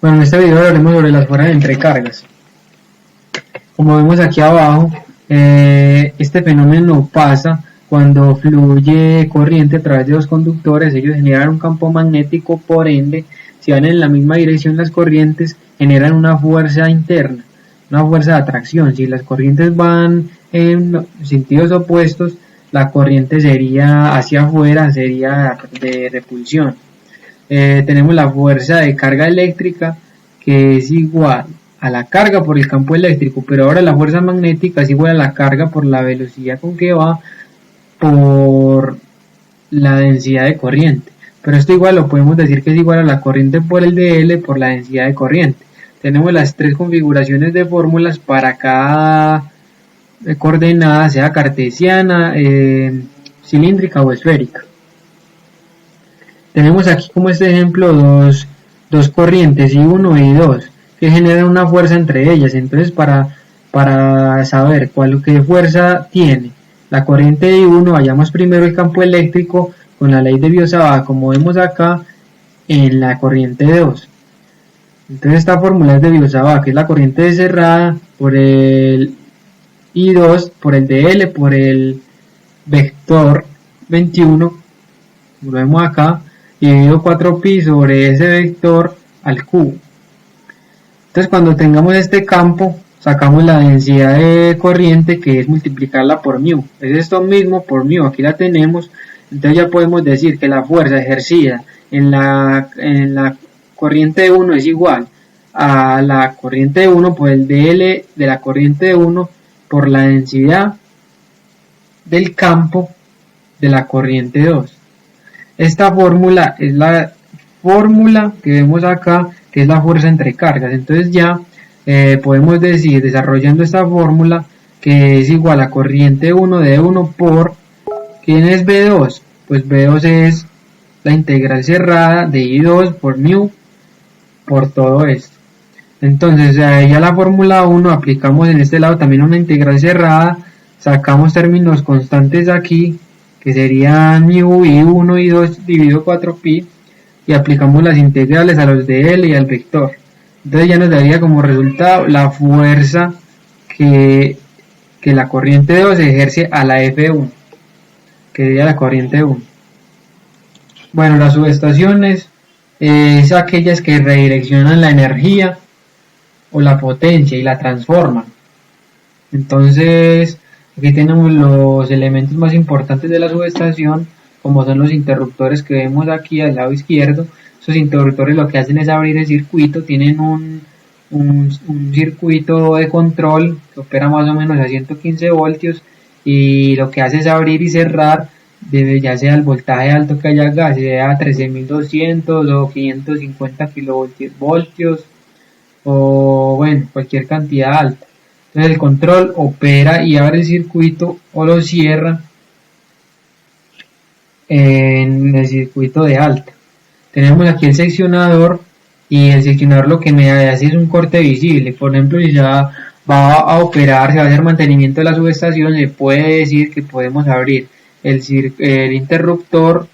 Bueno, en este video hablaremos sobre las fuerzas entre cargas. Como vemos aquí abajo, este fenómeno pasa cuando fluye corriente a través de dos conductores. Ellos generan un campo magnético, por ende, si van en la misma dirección las corrientes, generan una fuerza interna, una fuerza de atracción. Si las corrientes van en sentidos opuestos, la corriente sería hacia afuera, sería de repulsión. Tenemos la fuerza de carga eléctrica, que es igual a la carga por el campo eléctrico, pero ahora la fuerza magnética es igual a la carga por la velocidad con que va por la densidad de corriente. Pero esto igual lo podemos decir que es igual a la corriente por el dl por la densidad de corriente. Tenemos las tres configuraciones de fórmulas para cada coordenada, sea cartesiana, cilíndrica o esférica. Tenemos aquí como este ejemplo dos corrientes, I1 y I2, que generan una fuerza entre ellas. Entonces para saber qué fuerza tiene la corriente I1, vayamos primero el campo eléctrico con la ley de Biot-Savart, como vemos acá en la corriente 2. Entonces esta fórmula es de Biot-Savart, que es la corriente cerrada por el I2, por el dl, por el vector 21, lo vemos acá, dividido 4pi sobre ese vector al cubo. Entonces cuando tengamos este campo, sacamos la densidad de corriente, que es multiplicarla por μ. Es esto mismo por μ, aquí la tenemos. Entonces ya podemos decir que la fuerza ejercida en la corriente 1 es igual a la corriente 1 por el dl de la corriente 1 por la densidad del campo de la corriente 2. Esta fórmula es la fórmula que vemos acá, que es la fuerza entre cargas. Entonces ya podemos decir, desarrollando esta fórmula, que es igual a corriente 1 de 1 por, ¿quién es B2? Pues B2 es la integral cerrada de I2 por μ por todo esto. Entonces ya la fórmula 1 aplicamos en este lado también una integral cerrada, sacamos términos constantes aquí, que serían μ, I1 y 2 dividido 4pi, y aplicamos las integrales a los de L y al vector. Entonces ya nos daría como resultado la fuerza que la corriente 2 ejerce a la F1, que sería la corriente 1. Bueno, las subestaciones es aquellas que redireccionan la energía o la potencia y la transforman. Entonces aquí tenemos los elementos más importantes de la subestación, como son los interruptores que vemos aquí al lado izquierdo. Esos interruptores lo que hacen es abrir el circuito, tienen un circuito de control que opera más o menos a 115 voltios, y lo que hace es abrir y cerrar, ya sea el voltaje alto que haya acá, sea 13.200 o 550 kilovoltios, o bueno, cualquier cantidad alta. Entonces el control opera y abre el circuito o lo cierra en el circuito de alta. Tenemos aquí el seccionador, y el seccionador lo que me hace es un corte visible. Por ejemplo, si ya va a operar, se va a hacer mantenimiento de la subestación, se puede decir que podemos abrir el interruptor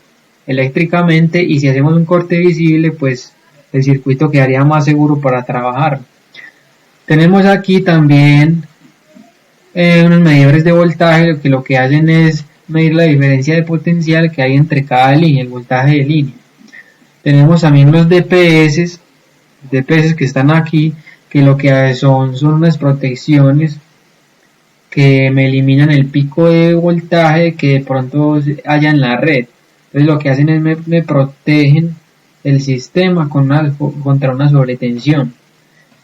eléctricamente, y si hacemos un corte visible, pues el circuito quedaría más seguro para trabajar. Tenemos aquí también unos medidores de voltaje, que lo que hacen es medir la diferencia de potencial que hay entre cada línea, el voltaje de línea. Tenemos también los DPS que están aquí, que lo que son unas protecciones que me eliminan el pico de voltaje que de pronto haya en la red. Entonces lo que hacen es me protegen el sistema contra una sobretensión.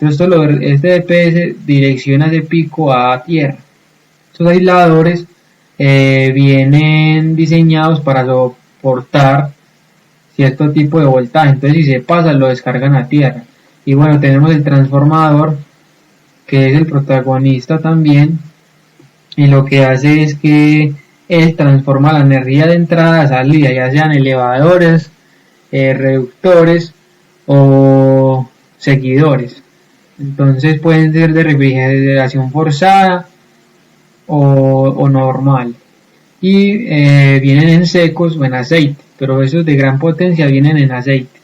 Entonces este DPS direcciona ese pico a tierra. Estos aisladores vienen diseñados para soportar cierto tipo de voltaje, entonces si se pasa lo descargan a tierra. Y bueno, tenemos el transformador, que es el protagonista también, y lo que hace es que él transforma la energía de entrada a salida, ya sean elevadores, reductores o seguidores. Entonces pueden ser de refrigeración forzada o normal, y vienen en secos o en aceite, pero esos de gran potencia vienen en aceite.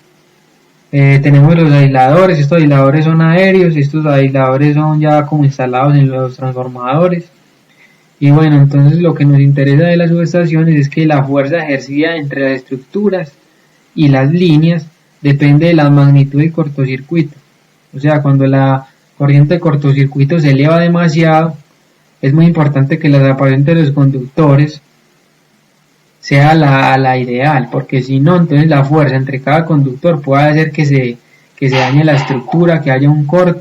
Tenemos los aisladores, estos aisladores son aéreos, estos aisladores son ya como instalados en los transformadores. Y bueno, entonces lo que nos interesa de las subestaciones es que la fuerza ejercida entre las estructuras y las líneas depende de la magnitud del cortocircuito. O sea, cuando la corriente de cortocircuito se eleva demasiado, es muy importante que la separación de los conductores sea la ideal, porque si no, entonces la fuerza entre cada conductor puede hacer que se dañe la estructura, que haya un corto.